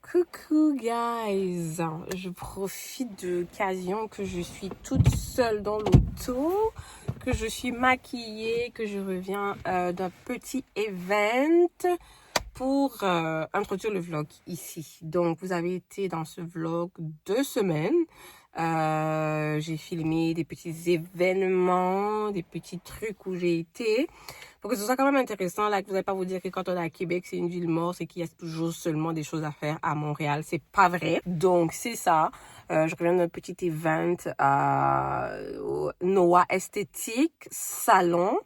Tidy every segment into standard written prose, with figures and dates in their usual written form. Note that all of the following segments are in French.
Coucou guys, je profite de l'occasion que je suis toute seule dans l'auto, que je suis maquillée, que je reviens d'un petit event pour introduire le vlog ici. Donc vous avez été dans ce vlog 2 semaines. J'ai filmé des petits événements, des petits trucs où j'ai été. Pour que ce soit quand même intéressant, là, que vous n'allez pas vous dire que quand on est à Québec, c'est une ville morte et qu'il y a toujours seulement des choses à faire à Montréal. C'est pas vrai. Donc, c'est ça. Je reviens d'un petit event au Noah Esthétique Salon.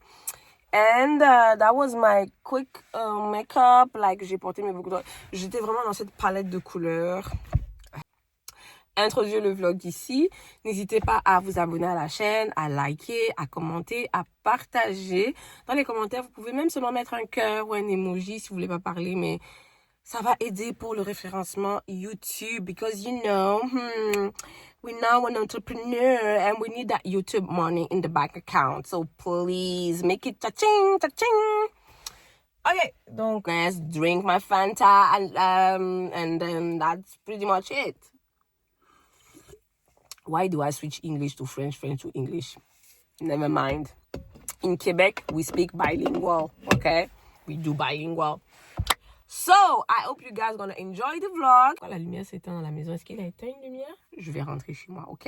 And that was my quick makeup. Like, j'ai porté mes boucles d'oreilles. J'étais vraiment dans cette palette de couleurs. Introduire le vlog ici. N'hésitez pas à vous abonner à la chaîne, à liker, à commenter, à partager. Dans les commentaires, vous pouvez même seulement mettre un cœur ou un emoji si vous voulez pas parler, mais ça va aider pour le référencement YouTube because you know, we're now an entrepreneur and we need that YouTube money in the bank account. So please make it cha-ching, cha-ching. Okay, donc let's drink my Fanta and then that's pretty much it. Why do I switch English to French, French to English? Never mind. In Quebec, we speak bilingual, okay? We do bilingual. So, I hope you guys gonna enjoy the vlog. Quand la lumière s'éteint dans la maison, est-ce qu'il a éteint une lumière? Je vais rentrer chez moi, ok?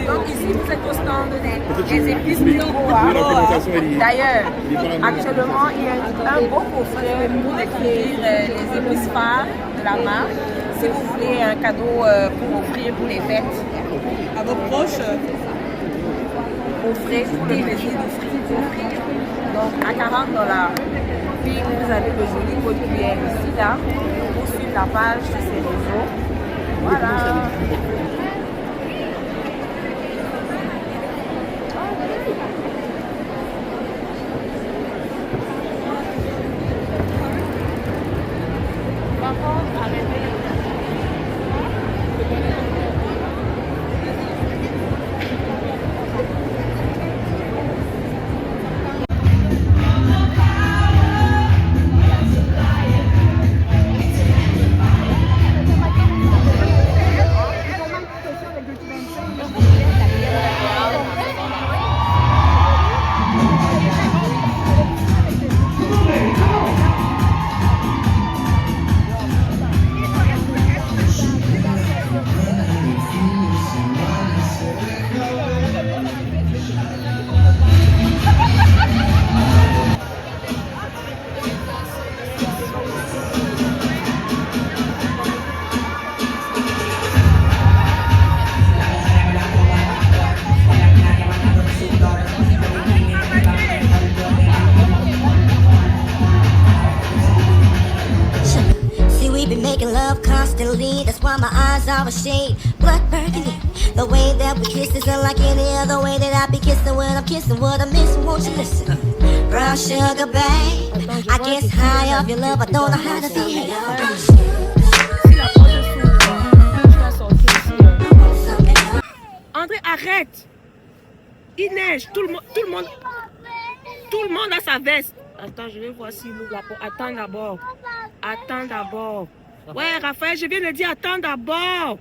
Donc ici vous êtes au stand des épices Bilboa. D'ailleurs, actuellement il y a un beau coffret pour découvrir les épices phares de la marque. Si vous voulez un cadeau pour offrir pour les fêtes à vos proches, offrez tous les plaisirs d'offrir. Donc à $40. Puis vous avez le joli code QR ici là pour suivre la page de ces réseaux. Voilà. Constantly, that's why my eyes are a shade blood burgundy. The way that we kiss is unlike any other way that I be kissing when I'm kissing what I miss. Won't you listen? Brown sugar, babe. I guess high off your love, I don't know how to feel it. André, arrête! Il neige, tout le monde a sa veste. Attends, je vais voir s'il ouvre la porte. Attends d'abord. Attends d'abord. Ouais, Raphaël, je viens de dire, attends d'abord.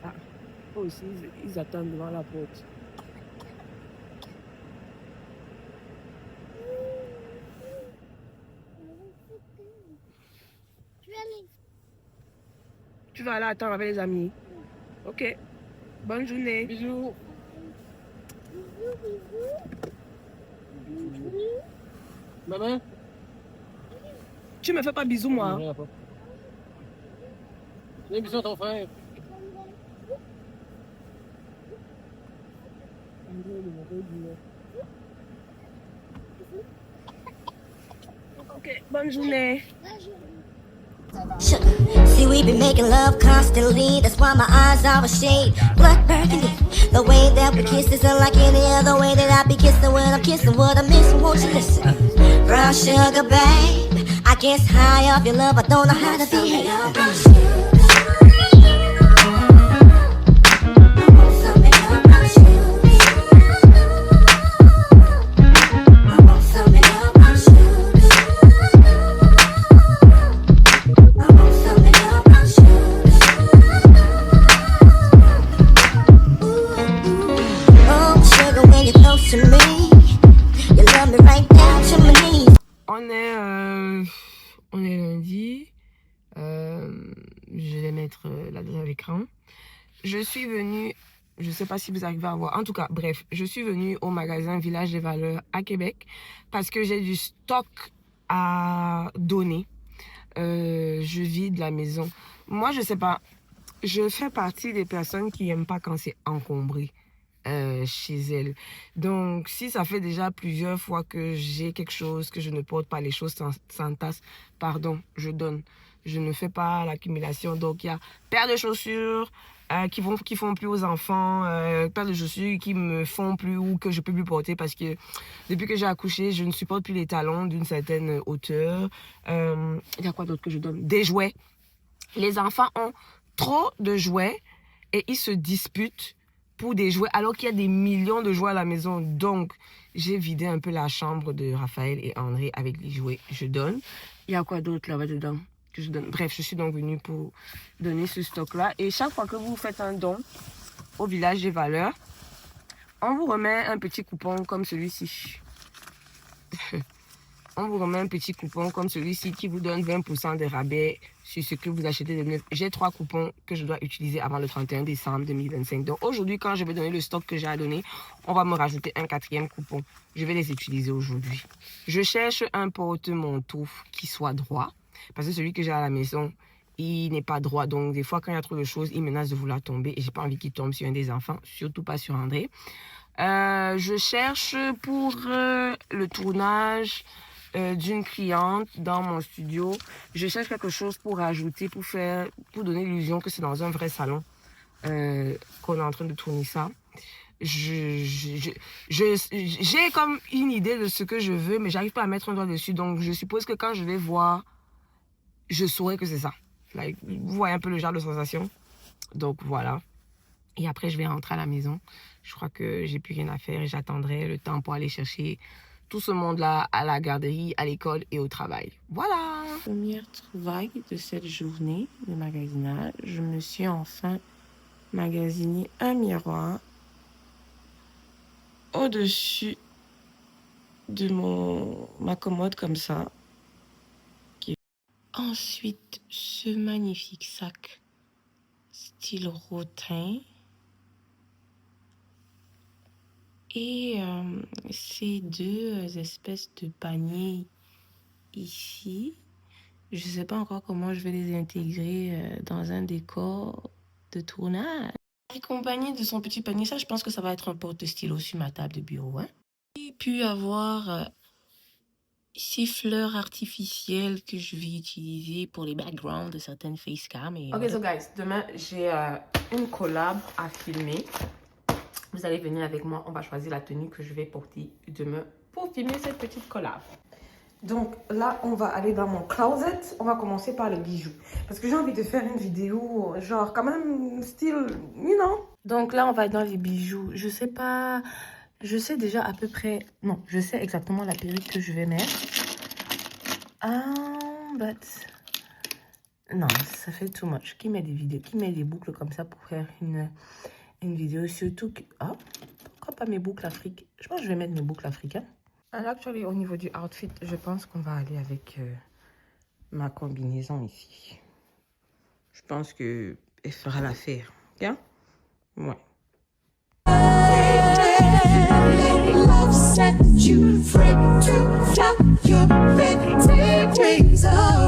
Ah, eux aussi, ils attendent devant la porte. Tu vas aller attendre avec les amis. Ok. Bonne journée. Bisous. Bisous. Maman. Tu me fais pas bisous, moi. Fais bisous à ton frère. Ok, bonne journée. Sugar. See, we been making love constantly. That's why my eyes are a shade. Blood burgundy. The way that we kiss is unlike any other way that I be kissing when I'm kissing. What I'm missing, won't you listen? Brown sugar, babe. I guess high off your love, I don't know how to behave. On est lundi. Je vais mettre l'adresse à l'écran. Je suis venue, je ne sais pas si vous arrivez à voir, en tout cas, bref, je suis venue au magasin Village des Valeurs à Québec parce que j'ai du stock à donner. Je vide la maison. Moi, je sais pas, je fais partie des personnes qui n'aiment pas quand c'est encombré chez elles. Donc, si ça fait déjà plusieurs fois que j'ai quelque chose, que je ne porte pas les choses s'entassent, pardon, je donne. Je ne fais pas l'accumulation. Donc, il y a paire de chaussures qui font plus aux enfants, paire de chaussures qui me font plus ou que je peux plus porter parce que depuis que j'ai accouché, je ne supporte plus les talons d'une certaine hauteur. Il y a quoi d'autre que je donne? Des jouets. Les enfants ont trop de jouets et ils se disputent pour des jouets alors qu'il y a des millions de jouets à la maison. Donc, j'ai vidé un peu la chambre de Raphaël et André avec les jouets. Je donne. Il y a quoi d'autre là-bas dedans que je donne? Bref, je suis donc venue pour donner ce stock-là. Et chaque fois que vous faites un don au Village des Valeurs, on vous remet un petit coupon comme celui-ci. On vous remet un petit coupon comme celui-ci qui vous donne 20% de rabais sur ce que vous achetez de neuf. J'ai 3 coupons que je dois utiliser avant le 31 décembre 2025. Donc aujourd'hui, quand je vais donner le stock que j'ai à donner, on va me rajouter un 4e coupon. Je vais les utiliser aujourd'hui. Je cherche un porte-manteau qui soit droit. Parce que celui que j'ai à la maison, il n'est pas droit. Donc des fois, quand il y a trop de choses, il menace de vouloir tomber. Et j'ai pas envie qu'il tombe sur un des enfants, surtout pas sur André. Je cherche pour le tournage d'une cliente dans mon studio. Je cherche quelque chose pour ajouter, pour donner l'illusion que c'est dans un vrai salon qu'on est en train de tourner ça. J'ai comme une idée de ce que je veux, mais j'arrive pas à mettre un doigt dessus. Donc, je suppose que quand je vais voir, je saurai que c'est ça. Like, vous voyez un peu le genre de sensation. Donc, voilà. Et après, je vais rentrer à la maison. Je crois que j'ai plus rien à faire et j'attendrai le temps pour aller chercher tout ce monde-là à la garderie, à l'école et au travail. Voilà. Première trouvaille de cette journée de magasinage. Je me suis enfin magasiné un miroir au-dessus de ma commode comme ça. Ensuite, ce magnifique sac style rotin. Et ces 2 espèces de paniers ici, je ne sais pas encore comment je vais les intégrer dans un décor de tournage. Accompagné de son petit panier, ça je pense que ça va être un porte-stylo sur ma table de bureau. Hein. Et puis avoir ces fleurs artificielles que je vais utiliser pour les backgrounds de certaines facecam. Ok, so guys, demain j'ai une collab à filmer. Vous allez venir avec moi, on va choisir la tenue que je vais porter demain pour filmer cette petite collab. Donc là, on va aller dans mon closet. On va commencer par les bijoux. Parce que j'ai envie de faire une vidéo, genre quand même style, you know. Donc là, on va dans les bijoux. Je sais pas, je sais déjà à peu près, non, je sais exactement la perruque que je vais mettre. But... non, ça fait too much. Qui met des vidéos, qui met des boucles comme ça pour faire une vidéo, surtout que... oh, pourquoi pas mes boucles africaines? Je pense que je vais mettre mes boucles africaines. And actually, au niveau du outfit, je pense qu'on va aller avec ma combinaison ici. Je pense qu'elle fera l'affaire. Ok? Ouais. Love set you free to fly your pretty wings away.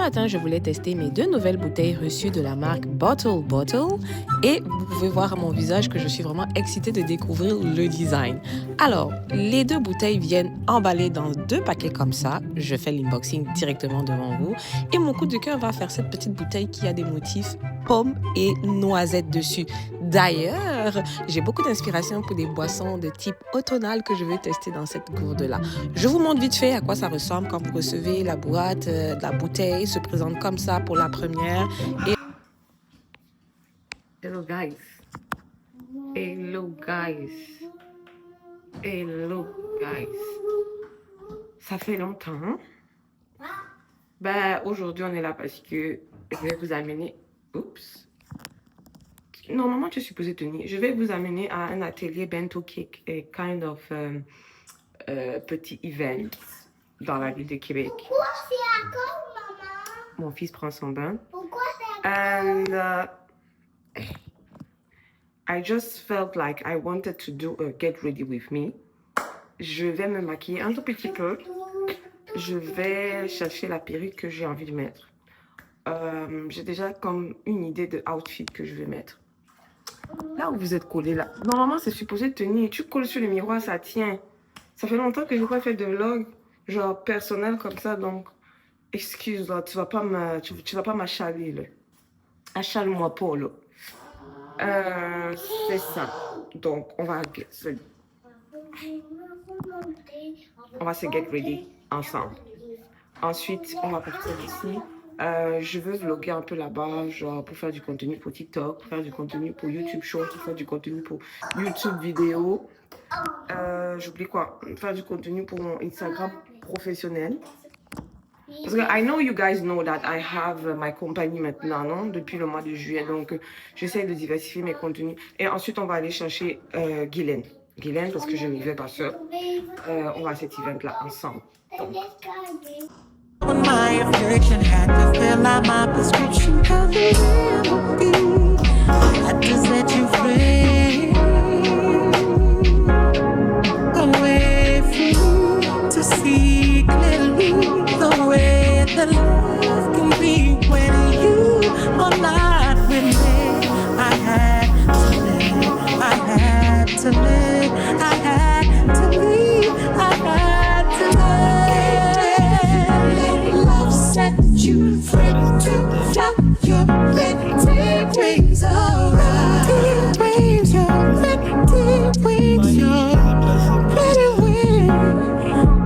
matin, je voulais tester mes 2 nouvelles bouteilles reçues de la marque Bottle Bottle et vous pouvez voir à mon visage que je suis vraiment excitée de découvrir le design. Alors, les 2 bouteilles viennent emballées dans 2 paquets comme ça. Je fais l'inboxing directement devant vous et mon coup de cœur va faire cette petite bouteille qui a des motifs pommes et noisettes dessus. D'ailleurs, j'ai beaucoup d'inspiration pour des boissons de type automnal que je vais tester dans cette gourde-là. Je vous montre vite fait à quoi ça ressemble quand vous recevez la boîte. La bouteille se présente comme ça pour la première. Et... Hello guys. Hello guys. Hello guys. Ça fait longtemps. Ben, aujourd'hui, on est là parce que je vais vous amener... Oups. Normalement, tu es supposé tenir. Je vais vous amener à un atelier bento cake, a kind of petit event dans la ville de Québec. Pourquoi c'est à quand, maman? Mon fils prend son bain. Pourquoi c'est à And I just felt like I wanted to do a get ready with me. Je vais me maquiller un tout petit peu. Je vais chercher la perruque que j'ai envie de mettre. J'ai déjà comme une idée de outfit que je vais mettre. Là où vous êtes collé là. Normalement, c'est supposé tenir. Tu colles sur le miroir, ça tient. Ça fait longtemps que je n'ai pas fait de vlog, genre personnel comme ça. Donc, excuse, là, tu vas pas m'achaler, là. Achale-moi pas, là. C'est ça. Donc, on va se get ready ensemble. Ensuite, on va partir d'ici. Je veux vlogger un peu là-bas, genre pour faire du contenu pour TikTok, pour faire du contenu pour YouTube Short, pour faire du contenu pour YouTube vidéo. J'oublie quoi? Faire du contenu pour mon Instagram professionnel. Parce que I know you guys know that I have my compagnie maintenant, non? Depuis le mois de juillet. Donc, j'essaie de diversifier mes contenus. Et ensuite, on va aller chercher Guylaine. Guylaine, parce que je n'y vais pas seule. On va à cet event-là ensemble. Donc. When my affliction had to fill out my prescription, how the remedy I had to set you free. Away from you to see clearly the way that love can be when you are not with me. I had to live, I had to live, I had to leave, I had to live. Love set you free to fly your pretty wings around. Wings, your pretty wings, your pretty wings,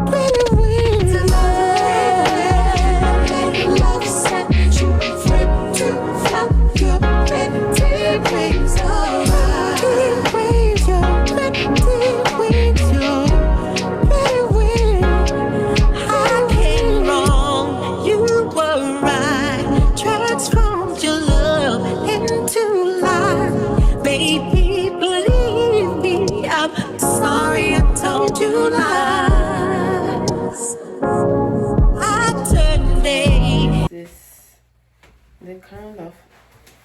pretty wings alive. Love set you free to fly your pretty wings around. Wings, your pretty wings, your pretty wings. I came wrong, you were right. Transformed your love into life. Baby, believe me, I'm sorry I told you lies. I turned day. This the kind of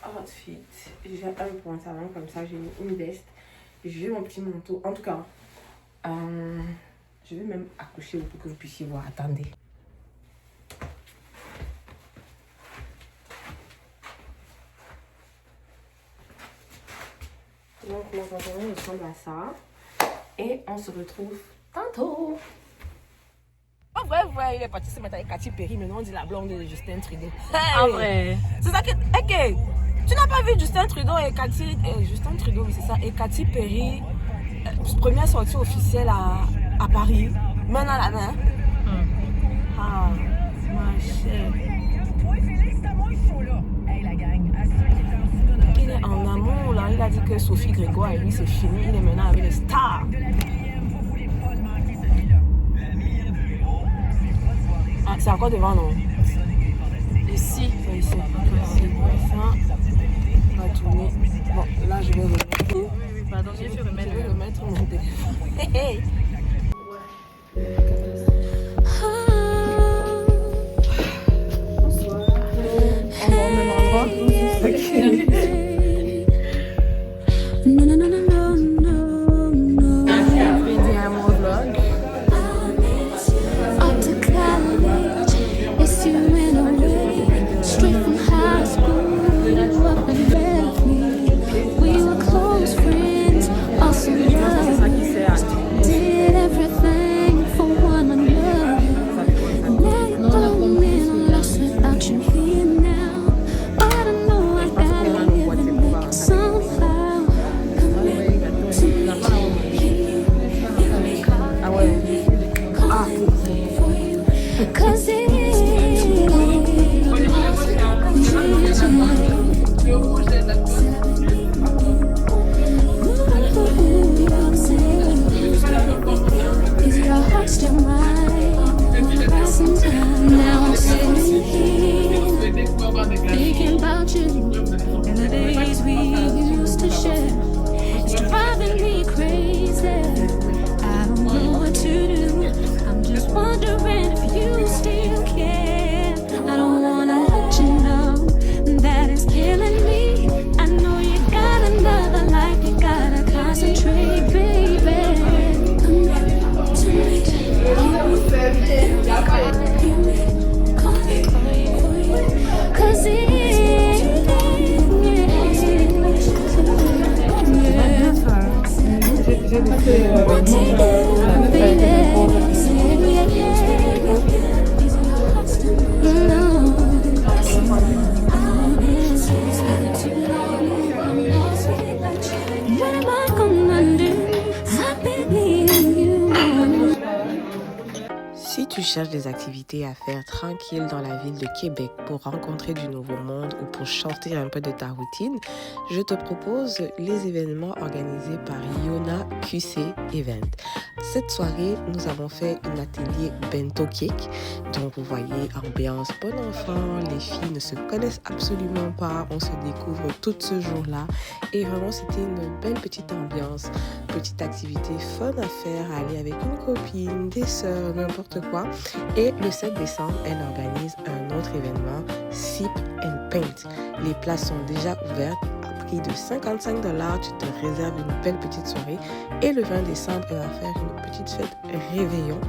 outfit. J'ai un pantalon comme ça, j'ai une veste, j'ai mon petit manteau. En tout cas, je vais même accoucher pour que vous puissiez voir. Attendez. Donc mon pantalon ressemble à ça. Et on se retrouve tantôt. En vrai, il est parti se mettre avec Katy Perry. Maintenant, on dit la blonde de Justin Trudeau. Hey! En vrai. C'est ça que... Ok. Tu n'as pas vu Justin Trudeau et Katy... Justin Trudeau, oui, c'est ça. Et Katy Perry, première sortie officielle à Paris. Main dans la main. Ah, ma chère. Il est en amour, là. Il a dit que Sophie Grégoire et lui, c'est fini. Il est maintenant avec les stars. Ah, c'est encore devant, non? Ici. C'est ici. Ça, on va tourner. Bon, là, je vais remettre. Oui, pardon, j'ai fait remettre. Je vais remettre mon téléphone. Bonsoir. On va au même endroit. No, no, no, no, no, no, no. Bienvenue à mon vlog. Off to college, it's you and away. thinking about you and the days we used to share. It's driving me crazy. I don't know what to do. I'm just wondering if you still care. I don't wanna let you know that it's killing me. I know you got another life, you gotta concentrate, baby. Come back to me. Cause what am I gonna do? I've been needing you. Si tu cherches des activités à faire tranquille dans la ville de Québec pour rencontrer du nouveau monde ou pour sortir un peu de ta routine, je te propose les événements organisés par Yona QC Event. Cette soirée, nous avons fait un atelier bento cake. Donc vous voyez, ambiance bon enfant, les filles ne se connaissent absolument pas, on se découvre tout ce jour-là. Et vraiment, c'était une belle petite ambiance, petite activité fun à faire, aller avec une copine, des sœurs, n'importe quoi. Et le 7 décembre, elle organise un autre événement, Sip and Paint. Les places sont déjà ouvertes. À prix de 55 $, tu te réserves une belle petite soirée. Et le 20 décembre, elle va faire une petite fête réveillon,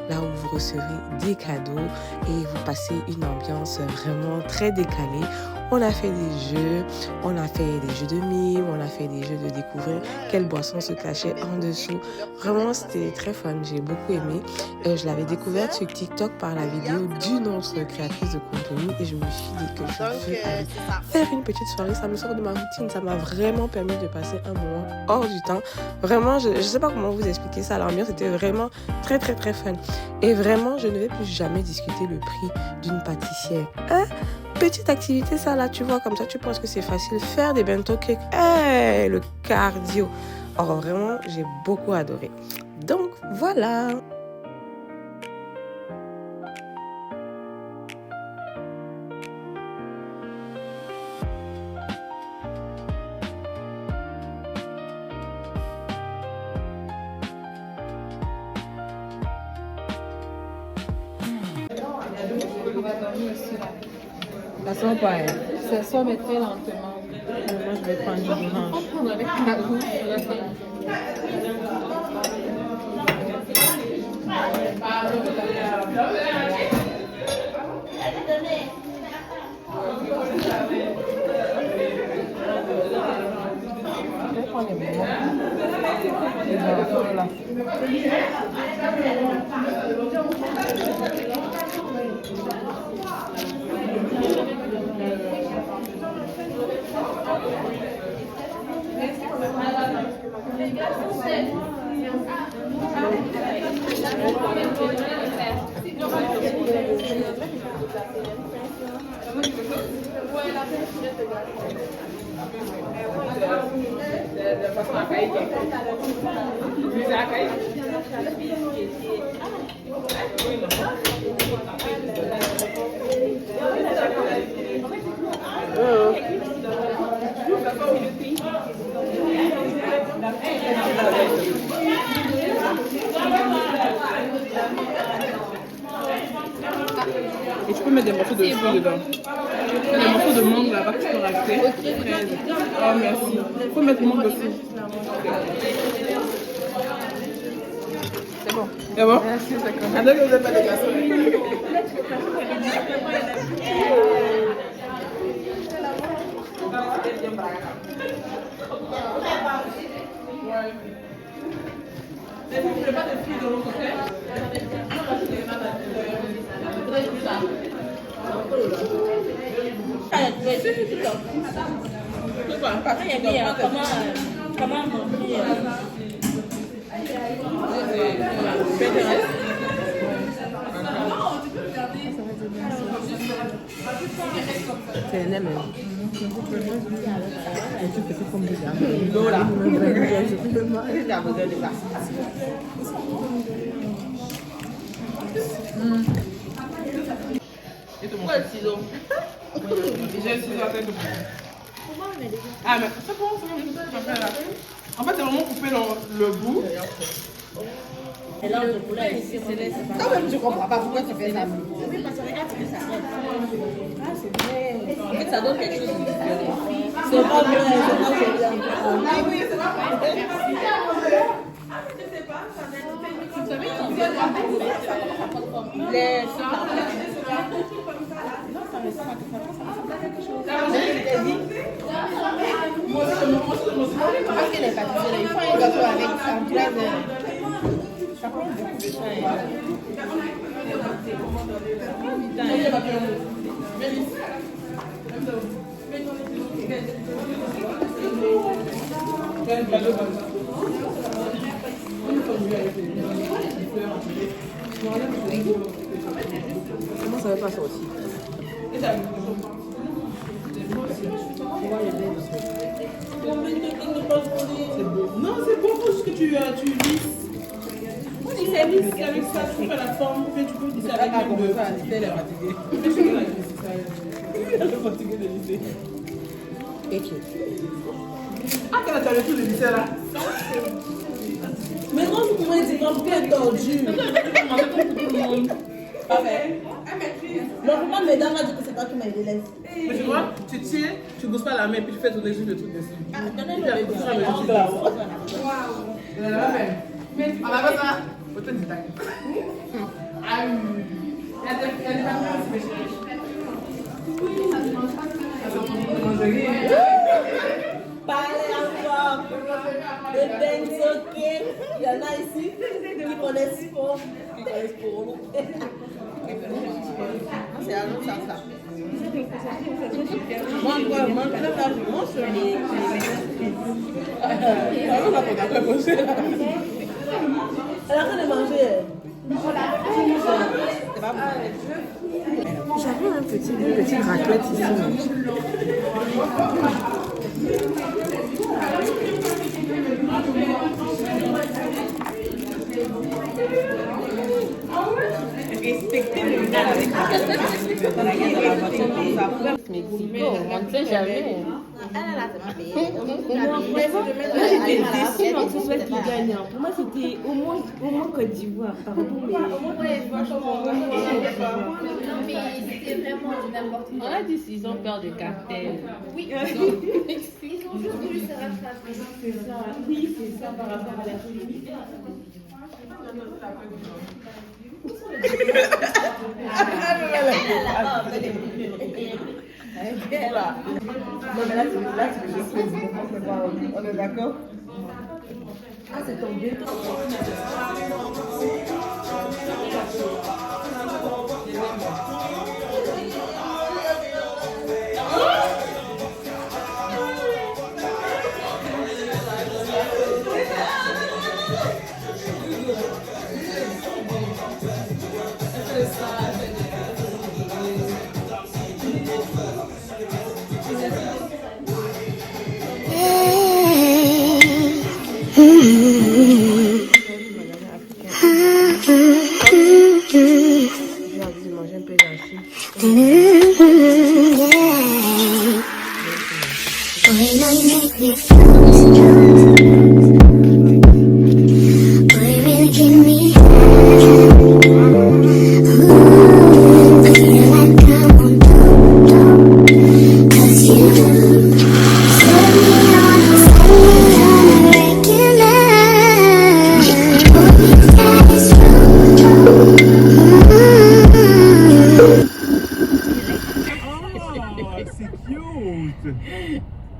là où vous recevrez des cadeaux et vous passez une ambiance vraiment très décalée. On a fait des jeux, on a fait des jeux de mime, on a fait des jeux de découvrir quelle boisson se cachait en dessous. Vraiment, c'était très fun, j'ai beaucoup aimé. Je l'avais découverte sur TikTok par la vidéo d'une autre créatrice de contenu et je me suis dit que je veux aller faire une petite soirée. Ça me sort de ma routine, ça m'a vraiment permis de passer un moment hors du temps. Vraiment, je ne sais pas comment vous expliquer ça. L'ambiance était vraiment très très très fun. Et vraiment, je ne vais plus jamais discuter le prix d'une pâtissière. Petite activité, ça là, tu vois, comme ça, tu penses que c'est facile. Faire des bento cakes, le cardio. Oh, vraiment, j'ai beaucoup adoré. Donc, voilà. Ça sent pas, hein. Ça sent, mais très lentement. Moi, je vais prendre du orange. Avec ma bouche. Je vais prendre les bonbons. Et là. Et tu peux mettre des morceaux de fruits dedans. Des morceaux de mangue là-bas que tu peux rajouter. Oh merci. Il faut mettre mangue aussi. C'est bon. C'est bon? Merci, d'accord. Attends que vous n'avez pas de glaçons. Mais vous ne voulez pas de fruits de l'autre côté? C'est un aime. Et pourquoi le ciseau? J'ai essuyé la tête de poulet. Ah, mais c'est bon, c'est bon, j'en fais là. En fait, c'est vraiment couper le bout. Quand même, je comprends pas pourquoi tu fais ça. Oui, parce que regarde, tu fais ça. Ah, c'est vrai. En fait, ça donne quelque chose de différent. C'est pas vrai, c'est pas vrai. Ah oui, c'est pas vrai. Vous savez, on fait les non, ça ressemble à quelque chose. Moi aussi, je me pense parce qu'elle est pâtissière, il faut un gâteau avec en place. Ça prend beaucoup de temps. Comment ça va pas sortir? Non, c'est bon, faut juste que tu lisses. Si c'est lisse, avec ça, tu fais la forme, puis tu peux lisser avec même de... Elle est fatiguée. Elle est fatiguée de lisser. Et puis. Ah, quand tu as le tout de lisser là. Mais non, vous pouvez dire qu'on peut être tordu. Parfait. Non, pourquoi mesdames m'a dit que c'est toi qui m'as aidé laisse. Mais tu vois, tu tires, tu gousses pas la main, puis tu fais tourner juste le truc dessus. Ah, donnez-le. Puis après, tu sors le truc là. Waouh. Mais on va pas ça. Faut te dire. Ah oui. Il y a des parents aussi, mes chéris. Parlez encore. Le dance, ok. Il y en a ici qui connaissent sport, qui connaissent sport. C'est un autre sens là. Moi, je mange sur les. On va pas faire manger là. Elle a rien de manger. C'est pas bon. J'avais une petite raclette ici. Respectez le gars avec la Mexico, on ne sait jamais. J'étais déçue dans tout ce qui gagne. Pour moi, c'était au moins Côte d'Ivoire. Pardon, mais. Non, mais c'était vraiment du n'importe quoi. On a dit s'ils ont peur de cartel. Oui, ils ont juste voulu se rattraper. C'est ça. Oui, c'est ça par rapport à la polémique. Voilà. Non, mais là, tu veux juste on est d'accord? Ah, c'est ton gâteau.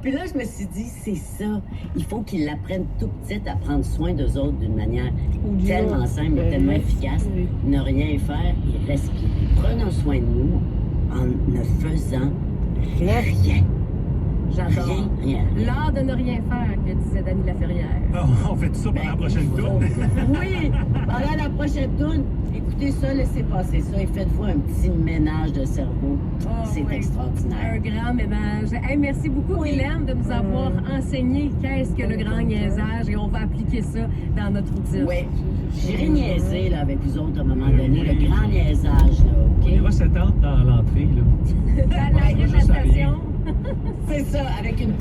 Puis là, je me suis dit, c'est ça. Il faut qu'ils l'apprennent tout petite à prendre soin d'eux autres d'une manière tellement simple, mais tellement efficace. Ne rien faire et respirer. Prenons soin de nous en ne faisant rien. J'adore. Rien. L'art de ne rien faire, que disait Dany Laferrière. On fait tout ça pendant la prochaine tour. Oui, pendant la prochaine tourne, écoutez ça, laissez passer ça et faites-vous un petit ménage de cerveau. C'est extraordinaire. Un grand ménage. Hey, merci beaucoup, Hélène, de nous avoir enseigné qu'est-ce que le grand niaisage et on va appliquer ça dans notre routine. Oui. J'ai niaisé là, avec vous autres à un moment donné, le grand niaisage, là, OK? On ira s'étendre dans l'entrée, là. Dans l'alimentation. C'est ça, avec une...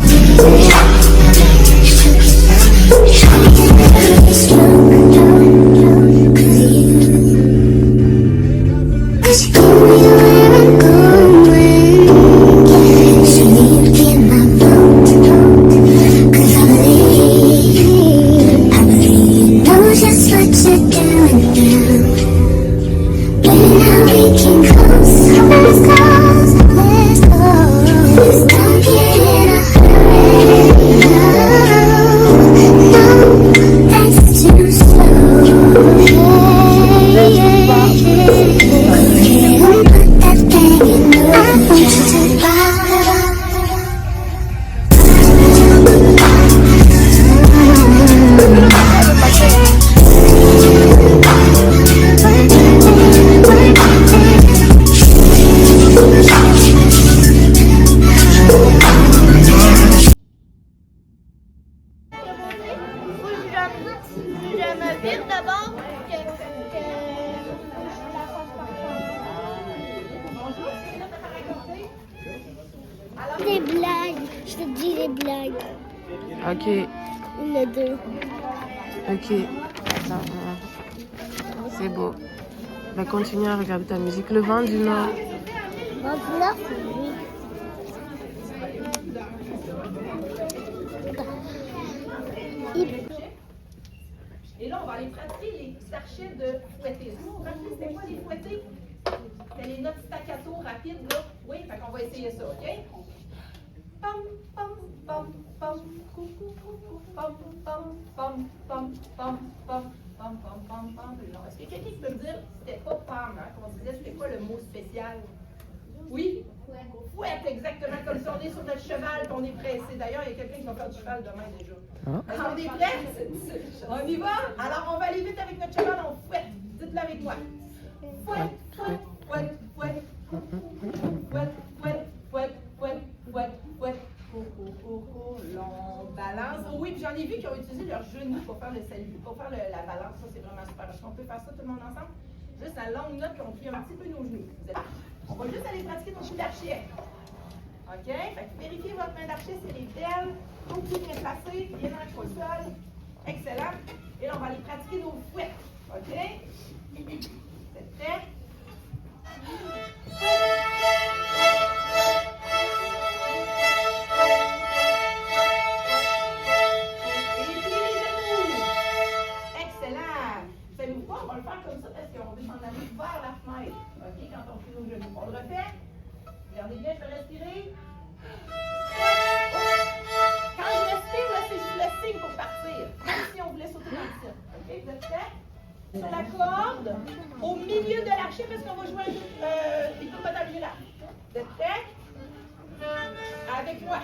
Just what you're doing now. Now we can close, let's go. Don't get in a hurry, no, that's too slow. Put that thing in the I want you to buy. Je me vire d'abord que des blagues. Je te dis des blagues. Ok, Il y en a deux. ok. Attends, c'est beau. Va continuer à regarder ta musique. Le vent du Nord. Maintenant, c'est lui. Et là, on va aller pratiquer les sachets de fouettés. Est-ce que vous vous rappelez, c'était quoi les fouettés? C'était les notes staccato rapides, là. Oui, fait qu'on va essayer ça, OK? Pam, pam, pam, pam, coucou, coucou, pam, pam, pam, pam, pam, pam, pam, pam, pam, pam. Est-ce que quelqu'un peut me dire, c'était pas pam, hein? Comme on disait, c'était quoi le mot spécial? Oui? Fouette, exactement, comme si on est sur notre cheval et on est pressé. D'ailleurs, il y a quelqu'un qui va faire du cheval demain déjà. Est-ce qu'on est prêts? On y va? Alors, on va aller vite avec notre cheval, on fouette. Dites-le avec moi. Fouette, fouette, fouette, fouette. Fouette, fouette, fouette, fouette, fouette, fouette. L'on balance. Oh oui, puis j'en ai vu qui ont utilisé leurs genoux pour faire le salut, pour faire la balance. Ça, c'est vraiment super. Est-ce qu'on peut faire ça tout le monde ensemble? Juste la longue note, puis on plie un petit peu nos genoux. Vous êtes... On va juste aller pratiquer nos coups d'archet. OK? Fait que vérifiez votre main d'archet, c'est les belles. Tout bien placé, bien ancré au sol. Excellent. Et là, on va aller pratiquer nos fouettes. OK? Vous êtes prêts? Excellent. Savez-vous quoi? On va le faire comme ça parce qu'on veut s'en aller vers la fenêtre. OK? Quand on fait nos genoux. On le refait. Regardez bien, je vais respirer. Quand je respire, là, c'est juste le signe pour partir. Comme si on voulait sauter dans le ciel. OK? Vous êtes prêts? Sur la corde, au milieu de l'archet, parce qu'on va jouer un l'hippopotame girafe. Vous êtes prêts? Avec moi.